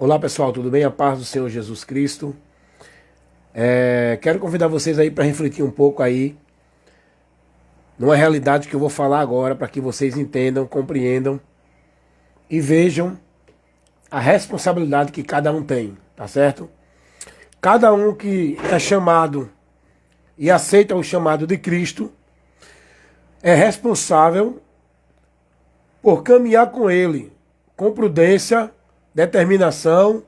Olá pessoal, tudo bem? A paz do Senhor Jesus Cristo. Quero convidar vocês aí para refletir um pouco aí numa realidade que eu vou falar agora, para que vocês entendam, compreendam e vejam a responsabilidade que cada um tem, tá certo? Cada um que é chamado e aceita o chamado de Cristo é responsável por caminhar com Ele, com prudência, determinação,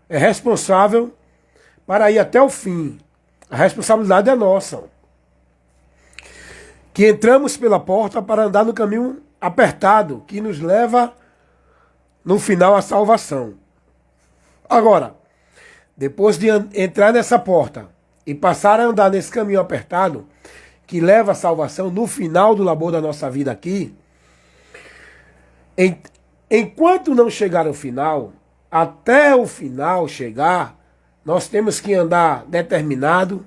é responsável para ir até o fim. A responsabilidade é nossa. Que entramos pela porta para andar no caminho apertado, que nos leva no final à salvação. Agora, depois de entrar nessa porta e passar a andar nesse caminho apertado, que leva à salvação no final do labor da nossa vida aqui, enquanto não chegar ao final, até o final chegar, nós temos que andar determinado,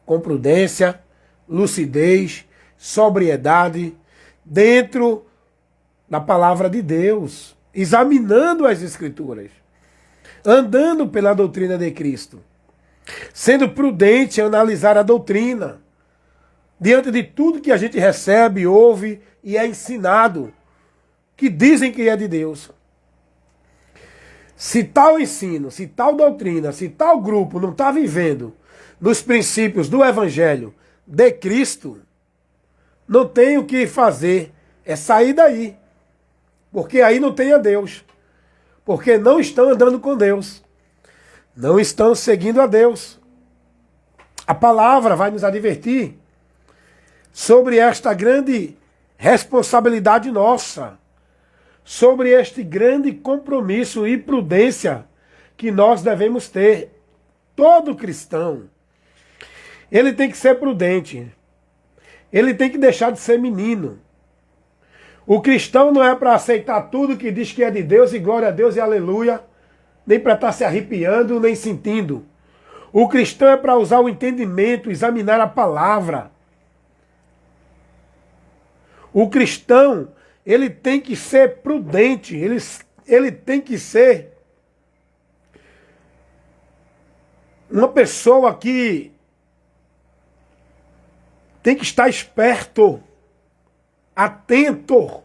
com prudência, lucidez, sobriedade, dentro da palavra de Deus, examinando as Escrituras, andando pela doutrina de Cristo, sendo prudente em analisar a doutrina, diante de tudo que a gente recebe, ouve e é ensinado, que dizem que é de Deus. Se tal ensino, se tal doutrina, se tal grupo não está vivendo nos princípios do Evangelho de Cristo, não tem o que fazer, é sair daí. Porque aí não tem a Deus. Porque não estão andando com Deus. Não estão seguindo a Deus. A palavra vai nos advertir sobre esta grande responsabilidade nossa, sobre este grande compromisso e prudência que nós devemos ter. Todo cristão, ele tem que ser prudente. Ele tem que deixar de ser menino. O cristão não é para aceitar tudo que diz que é de Deus e glória a Deus e aleluia, nem para estar se arrepiando, nem sentindo. O cristão é para usar o entendimento, examinar a palavra. O cristão, ele tem que ser prudente, ele tem que ser uma pessoa que tem que estar esperto, atento.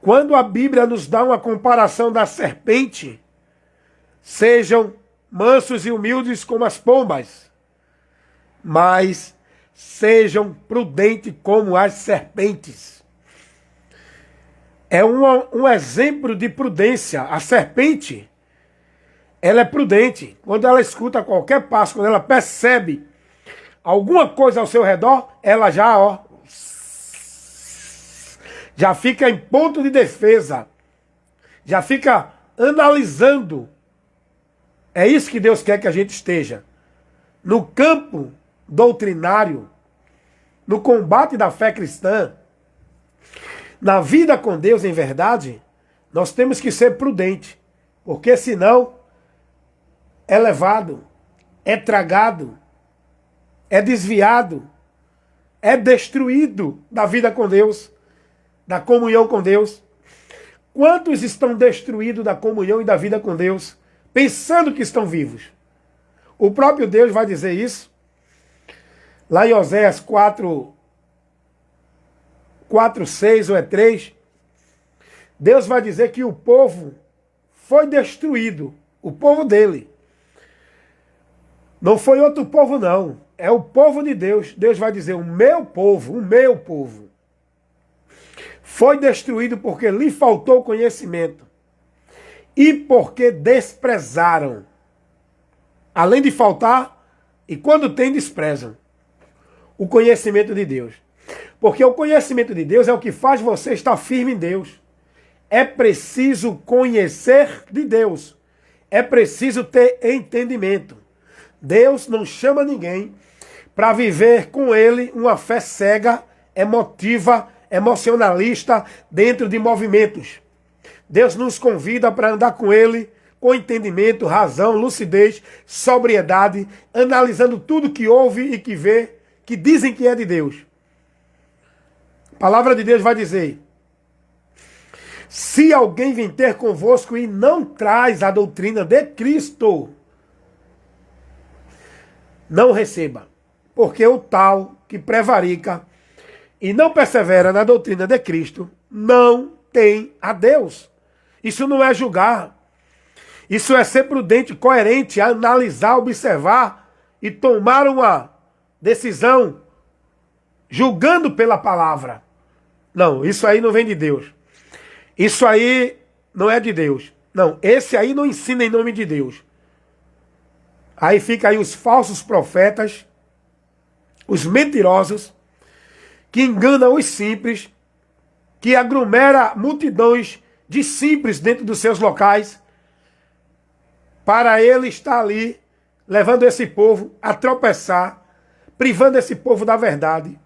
Quando a Bíblia nos dá uma comparação da serpente, sejam mansos e humildes como as pombas, mas sejam prudentes como as serpentes. É um exemplo de prudência. A serpente, ela é prudente. Quando ela escuta qualquer passo, quando ela percebe alguma coisa ao seu redor, ela já fica em ponto de defesa. Já fica analisando. É isso que Deus quer que a gente esteja. No campo doutrinário, no combate da fé cristã, na vida com Deus em verdade, nós temos que ser prudentes, porque senão é levado, é tragado, é desviado, é destruído da vida com Deus, da comunhão com Deus. Quantos estão destruídos da comunhão e da vida com Deus, pensando que estão vivos? O próprio Deus vai dizer isso, lá em Oséias 4:6 ou 3, Deus vai dizer que o povo foi destruído, o povo dele. Não foi outro povo não, é o povo de Deus. Deus vai dizer, o meu povo foi destruído porque lhe faltou conhecimento e porque desprezaram. Além de faltar, e quando tem, desprezam o conhecimento de Deus. Porque o conhecimento de Deus é o que faz você estar firme em Deus. É preciso conhecer de Deus. É preciso ter entendimento. Deus não chama ninguém para viver com Ele uma fé cega, emotiva, emocionalista, dentro de movimentos. Deus nos convida para andar com Ele com entendimento, razão, lucidez, sobriedade, analisando tudo que ouve e que vê, que dizem que é de Deus. A palavra de Deus vai dizer, Se alguém vem ter convosco e não traz a doutrina de Cristo, não receba, porque o tal que prevarica e não persevera na doutrina de Cristo não tem a Deus. Isso não é julgar. Isso é ser prudente, coerente, analisar, observar e tomar uma decisão julgando pela palavra. Não, isso aí não vem de Deus. Isso aí não é de Deus. Não, esse aí não ensina em nome de Deus. Aí fica aí os falsos profetas, os mentirosos, que enganam os simples, que aglomera multidões de simples dentro dos seus locais, para ele estar ali, levando esse povo a tropeçar, privando esse povo da verdade,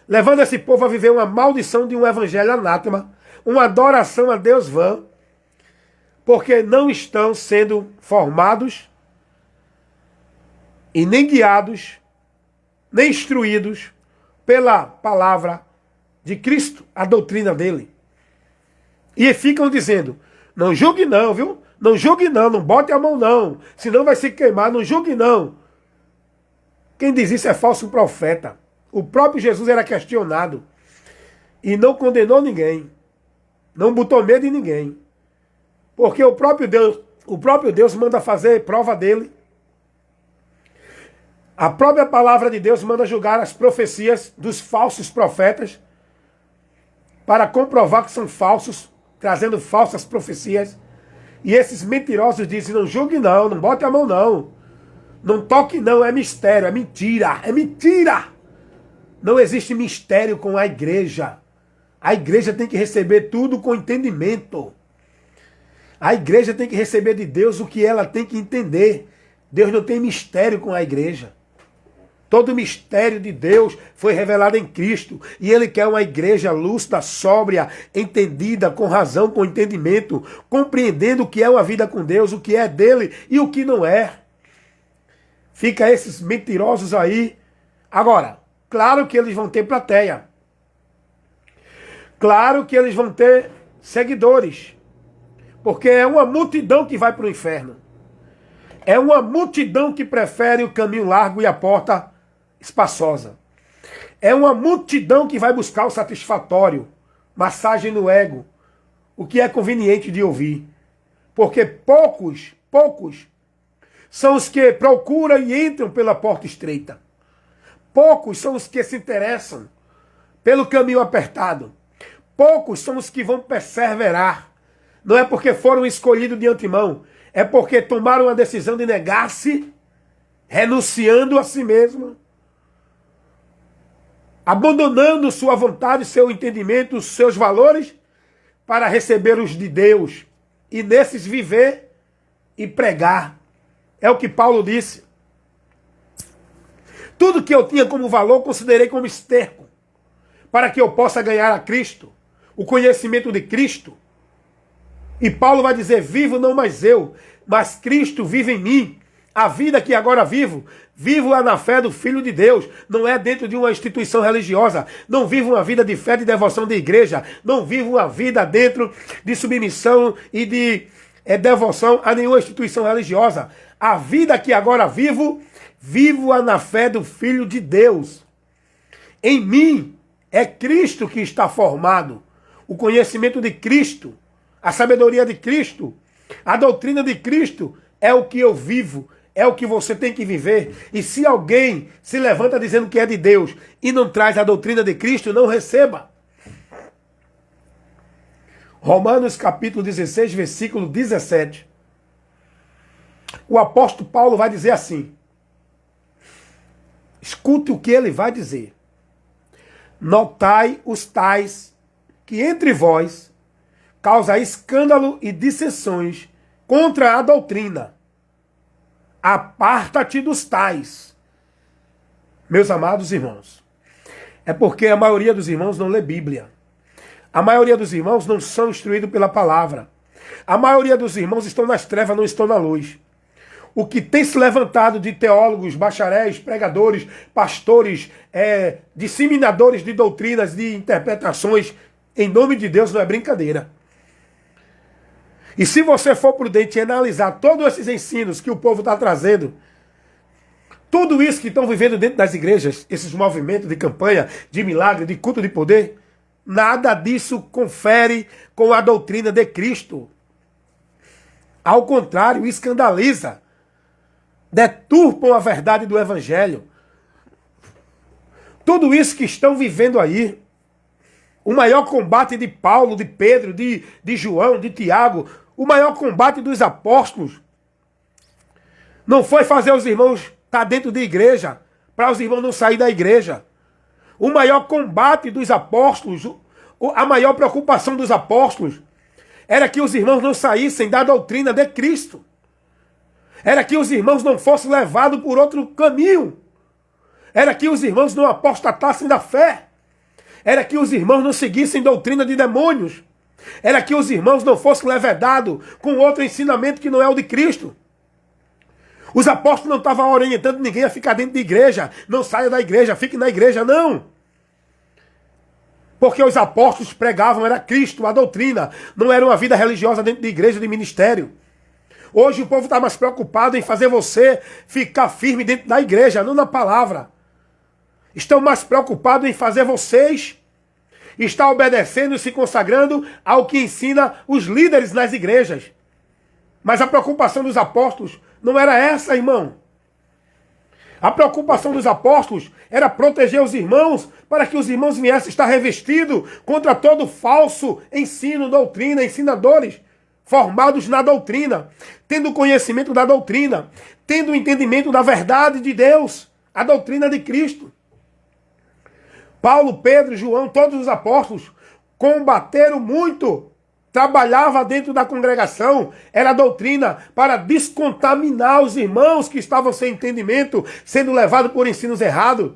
levando esse povo a viver uma maldição de um evangelho anátema, uma adoração a Deus vã, porque não estão sendo formados e nem guiados, nem instruídos pela palavra de Cristo, a doutrina dele. E ficam dizendo, não julgue não, viu? Não julgue não, não bote a mão não, senão vai se queimar, não julgue não. Quem diz isso é falso profeta. O próprio Jesus era questionado e não condenou ninguém, não botou medo em ninguém, porque o próprio Deus manda fazer prova dele. A própria palavra de Deus manda julgar as profecias dos falsos profetas para comprovar que são falsos, trazendo falsas profecias. E esses mentirosos dizem, não julgue não, não bote a mão não, não toque não, é mistério, é mentira, é mentira. Não existe mistério com a igreja. A igreja tem que receber tudo com entendimento. A igreja tem que receber de Deus o que ela tem que entender. Deus não tem mistério com a igreja. Todo o mistério de Deus foi revelado em Cristo. E Ele quer uma igreja lúcida, sóbria, entendida, com razão, com entendimento, compreendendo o que é uma vida com Deus, o que é dele e o que não é. Fica esses mentirosos aí. Agora, claro que eles vão ter plateia. Claro que eles vão ter seguidores. Porque é uma multidão que vai para o inferno. É uma multidão que prefere o caminho largo e a porta espaçosa. É uma multidão que vai buscar o satisfatório, massagem no ego, o que é conveniente de ouvir. Porque poucos são os que procuram e entram pela porta estreita. Poucos são os que se interessam pelo caminho apertado. Poucos são os que vão perseverar. Não é porque foram escolhidos de antemão, é porque tomaram a decisão de negar-se, renunciando a si mesmo, abandonando sua vontade, seu entendimento, os seus valores, para receber os de Deus, e nesses viver e pregar. É o que Paulo disse. Tudo que eu tinha como valor, considerei como esterco, para que eu possa ganhar a Cristo, o conhecimento de Cristo. E Paulo vai dizer, vivo não mais eu, mas Cristo vive em mim. A vida que agora vivo-a na fé do Filho de Deus. Não é dentro de uma instituição religiosa. Não vivo uma vida de fé e devoção de igreja. Não vivo uma vida dentro de submissão e de devoção a nenhuma instituição religiosa. A vida que agora vivo-a na fé do Filho de Deus. Em mim é Cristo que está formado. O conhecimento de Cristo, a sabedoria de Cristo, a doutrina de Cristo é o que eu vivo, é o que você tem que viver. E se alguém se levanta dizendo que é de Deus e não traz a doutrina de Cristo, não receba. Romanos capítulo 16, versículo 17. O apóstolo Paulo vai dizer assim. Escute o que ele vai dizer. Notai os tais que entre vós causa escândalo e dissensões contra a doutrina. Aparta-te dos tais. Meus amados irmãos, é porque a maioria dos irmãos não lê Bíblia. A maioria dos irmãos não são instruídos pela palavra. A maioria dos irmãos estão nas trevas, não estão na luz. O que tem se levantado de teólogos, bacharéis, pregadores, pastores, disseminadores de doutrinas, de interpretações, em nome de Deus, não é brincadeira. E se você for prudente e analisar todos esses ensinos que o povo está trazendo, tudo isso que estão vivendo dentro das igrejas, esses movimentos de campanha, de milagre, de culto de poder, nada disso confere com a doutrina de Cristo. Ao contrário, escandaliza, deturpam a verdade do Evangelho. Tudo isso que estão vivendo aí, o maior combate de Paulo, de Pedro, de João, de Tiago, o maior combate dos apóstolos, não foi fazer os irmãos estar dentro de igreja, para os irmãos não saírem da igreja. O maior combate dos apóstolos, a maior preocupação dos apóstolos, era que os irmãos não saíssem da doutrina de Cristo. Era que os irmãos não fossem levados por outro caminho. Era que os irmãos não apostatassem da fé. Era que os irmãos não seguissem doutrina de demônios. Era que os irmãos não fossem levedados com outro ensinamento que não é o de Cristo. Os apóstolos não estavam orientando ninguém a ficar dentro de igreja. Não saia da igreja, fique na igreja, não. Porque os apóstolos pregavam, era Cristo, a doutrina. Não era uma vida religiosa dentro de igreja, de ministério. Hoje o povo está mais preocupado em fazer você ficar firme dentro da igreja, não na palavra. Estão mais preocupados em fazer vocês estar obedecendo e se consagrando ao que ensina os líderes nas igrejas. Mas a preocupação dos apóstolos não era essa, irmão. A preocupação dos apóstolos era proteger os irmãos para que os irmãos viessem estar revestidos contra todo falso ensino, doutrina, ensinadores formados na doutrina, tendo conhecimento da doutrina, tendo entendimento da verdade de Deus, a doutrina de Cristo. Paulo, Pedro, João, todos os apóstolos combateram muito. Trabalhava dentro da congregação, era a doutrina para descontaminar os irmãos que estavam sem entendimento, sendo levados por ensinos errados.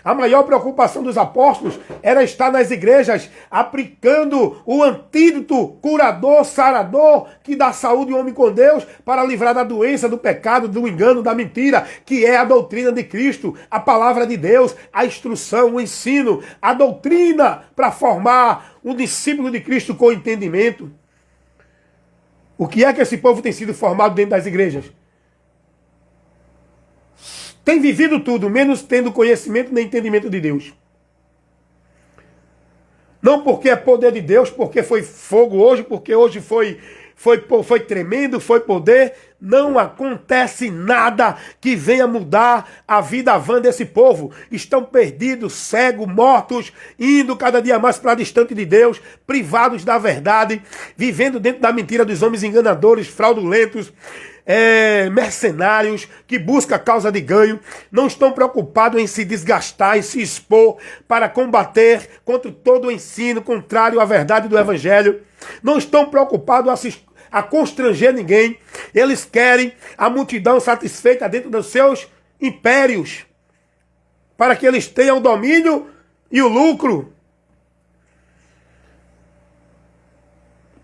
A maior preocupação dos apóstolos era estar nas igrejas aplicando o antídoto curador, sarador, que dá saúde ao homem com Deus para livrar da doença, do pecado, do engano, da mentira, que é a doutrina de Cristo, a palavra de Deus, a instrução, o ensino, a doutrina para formar um discípulo de Cristo com entendimento. O que é que esse povo tem sido formado dentro das igrejas? Tem vivido tudo, menos tendo conhecimento nem entendimento de Deus. Não porque é poder de Deus, porque foi fogo hoje, porque hoje foi tremendo, foi poder. Não acontece nada que venha mudar a vida vã desse povo. Estão perdidos, cegos, mortos, indo cada dia mais para distante de Deus, privados da verdade, vivendo dentro da mentira dos homens enganadores, fraudulentos, mercenários que buscam causa de ganho, não estão preocupados em se desgastar, em se expor para combater contra todo o ensino contrário à verdade do Evangelho, não estão preocupados a constranger ninguém, eles querem a multidão satisfeita dentro dos seus impérios, para que eles tenham o domínio e o lucro.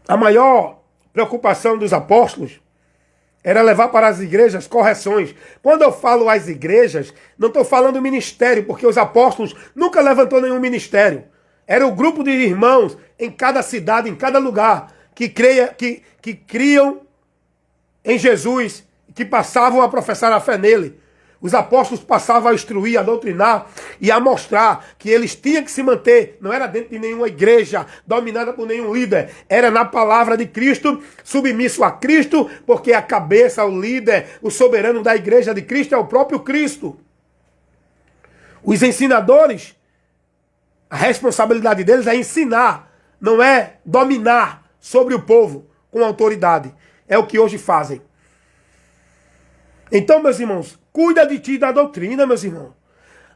A maior preocupação dos apóstolos era levar para as igrejas correções. Quando eu falo as igrejas, não estou falando ministério, porque os apóstolos nunca levantou nenhum ministério. Era o grupo de irmãos em cada cidade, em cada lugar, que criam em Jesus, que passavam a professar a fé nele. Os apóstolos passavam a instruir, a doutrinar e a mostrar que eles tinham que se manter. Não era dentro de nenhuma igreja dominada por nenhum líder. Era na palavra de Cristo, submisso a Cristo, porque a cabeça, o líder, o soberano da igreja de Cristo é o próprio Cristo. Os ensinadores, a responsabilidade deles é ensinar, não é dominar sobre o povo com autoridade. É o que hoje fazem. Então, meus irmãos, cuida de ti e da doutrina, meus irmãos.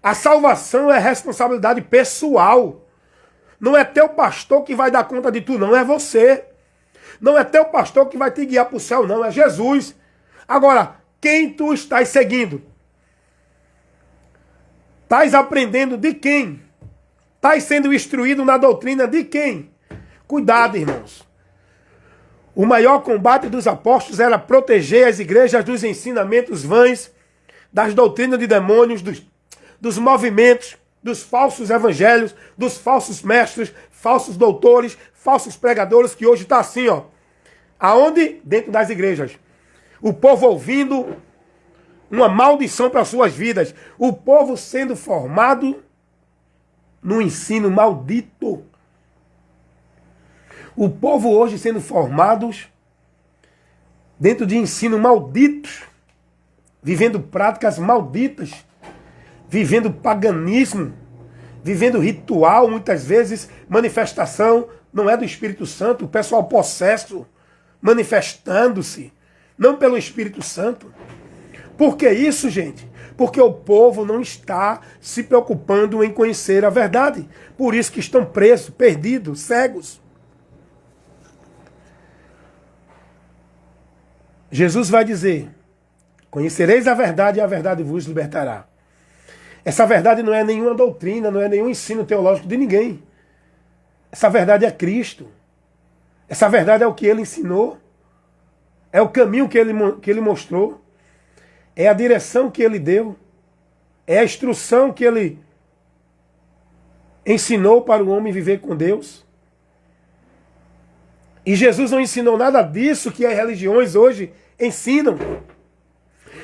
A salvação é responsabilidade pessoal. Não é teu pastor que vai dar conta de tu, não, é você. Não é teu pastor que vai te guiar para o céu, não, é Jesus. Agora, quem tu estás seguindo? Estás aprendendo de quem? Estás sendo instruído na doutrina de quem? Cuidado, irmãos. O maior combate dos apóstolos era proteger as igrejas dos ensinamentos vãs, das doutrinas de demônios, dos movimentos, dos falsos evangelhos, dos falsos mestres, falsos doutores, falsos pregadores, que hoje está assim, ó. Aonde? Dentro das igrejas. O povo ouvindo uma maldição para suas vidas. O povo sendo formado no ensino maldito. O povo hoje sendo formados dentro de ensino malditos, vivendo práticas malditas, vivendo paganismo, vivendo ritual, muitas vezes manifestação não é do Espírito Santo, o pessoal possesso, manifestando-se, não pelo Espírito Santo. Por que isso, gente? Porque o povo não está se preocupando em conhecer a verdade. Por isso que estão presos, perdidos, cegos. Jesus vai dizer: conhecereis a verdade e a verdade vos libertará. Essa verdade não é nenhuma doutrina, não é nenhum ensino teológico de ninguém. Essa verdade é Cristo. Essa verdade é o que ele ensinou. É o caminho que ele mostrou. É a direção que ele deu. É a instrução que ele ensinou para o homem viver com Deus. E Jesus não ensinou nada disso que as religiões hoje ensinam.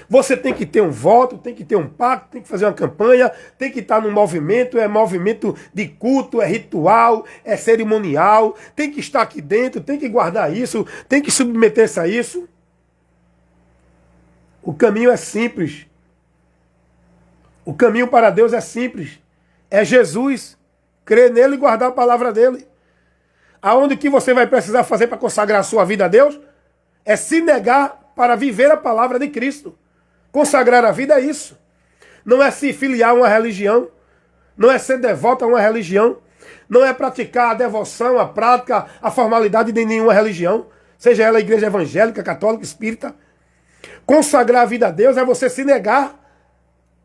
Você tem que ter um voto, tem que ter um pacto, tem que fazer uma campanha, tem que estar num movimento, é movimento de culto, é ritual, é cerimonial, tem que estar aqui dentro, tem que guardar isso, tem que submeter-se a isso. O caminho é simples. O caminho para Deus é simples. É Jesus. Crer nele e guardar a palavra dele. Aonde que você vai precisar fazer para consagrar a sua vida a Deus? É se negar para viver a palavra de Cristo. Consagrar a vida é isso. Não é se filiar a uma religião. Não é ser devoto a uma religião. Não é praticar a devoção, a prática, a formalidade de nenhuma religião. Seja ela a igreja evangélica, católica, espírita. Consagrar a vida a Deus é você se negar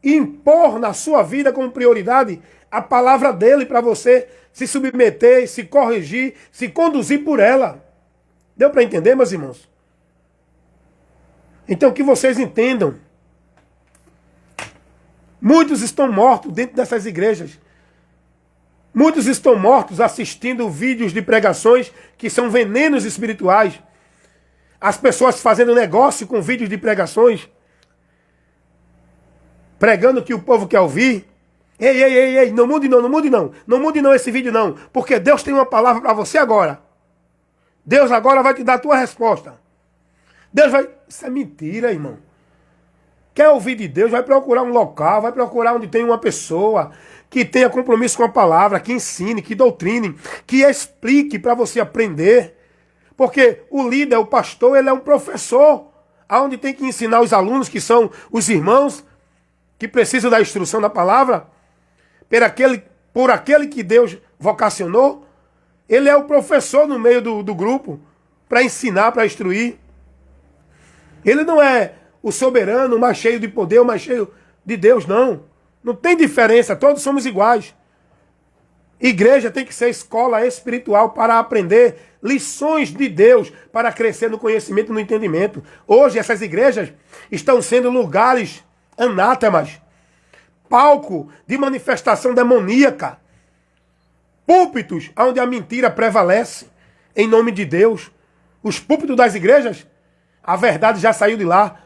e impor na sua vida como prioridade a palavra dele para você se submeter, se corrigir, se conduzir por ela. Deu para entender, meus irmãos? Então que vocês entendam. Muitos estão mortos dentro dessas igrejas. Muitos estão mortos assistindo vídeos de pregações que são venenos espirituais. As pessoas fazendo negócio com vídeos de pregações, pregando o que o povo quer ouvir. Ei, não mude não, não mude não. Não mude não esse vídeo não, porque Deus tem uma palavra para você agora. Deus agora vai te dar a tua resposta. Deus vai... Isso é mentira, irmão. Quer ouvir de Deus, vai procurar um local, vai procurar onde tem uma pessoa que tenha compromisso com a palavra, que ensine, que doutrine, que explique para você aprender. Porque o líder, o pastor, ele é um professor, aonde tem que ensinar os alunos, que são os irmãos, que precisam da instrução da palavra, por aquele que Deus vocacionou. Ele é o professor no meio do grupo, para ensinar, para instruir. Ele não é o soberano, o mais cheio de poder, o mais cheio de Deus, não. Não tem diferença, todos somos iguais. Igreja tem que ser escola espiritual para aprender lições de Deus, para crescer no conhecimento e no entendimento. Hoje essas igrejas estão sendo lugares anátemas, palco de manifestação demoníaca, púlpitos onde a mentira prevalece em nome de Deus. Os púlpitos das igrejas, a verdade já saiu de lá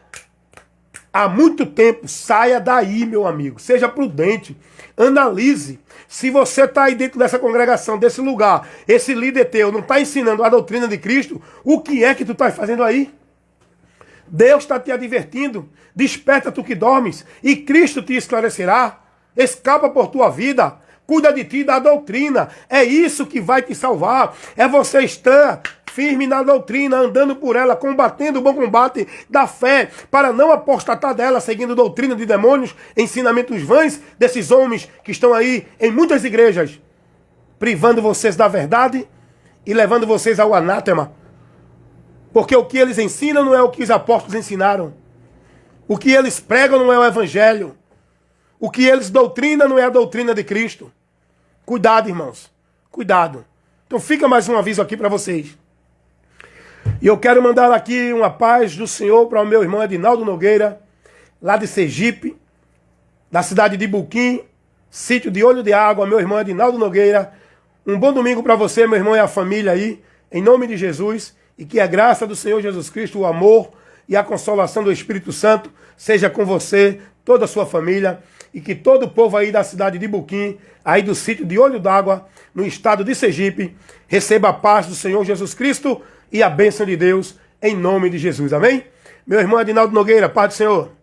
há muito tempo. Saia daí, meu amigo. Seja prudente. Analise. Se você está aí dentro dessa congregação, desse lugar, esse líder teu não está ensinando a doutrina de Cristo, o que é que tu está fazendo aí? Deus está te advertindo. Desperta tu que dormes, e Cristo te esclarecerá. Escapa por tua vida. Cuida de ti e da doutrina. É isso que vai te salvar. É você estar firme na doutrina, andando por ela, combatendo o bom combate da fé, para não apostatar dela, seguindo doutrina de demônios, ensinamentos vãs desses homens que estão aí em muitas igrejas, privando vocês da verdade e levando vocês ao anátema. Porque o que eles ensinam não é o que os apóstolos ensinaram. O que eles pregam não é o evangelho. O que eles doutrinam não é a doutrina de Cristo. Cuidado, irmãos. Cuidado. Então fica mais um aviso aqui para vocês. E eu quero mandar aqui uma paz do Senhor para o meu irmão Edinaldo Nogueira, lá de Sergipe, da cidade de Buquim, sítio de Olho de Água, meu irmão Edinaldo Nogueira. Um bom domingo para você, meu irmão, e a família aí, em nome de Jesus. e que a graça do Senhor Jesus Cristo, o amor e a consolação do Espírito Santo seja com você, toda a sua família, e que todo o povo aí da cidade de Buquim, aí do sítio de Olho d'Água, no estado de Sergipe, receba a paz do Senhor Jesus Cristo e a bênção de Deus, em nome de Jesus. Amém? Meu irmão Adinaldo Nogueira, paz do Senhor.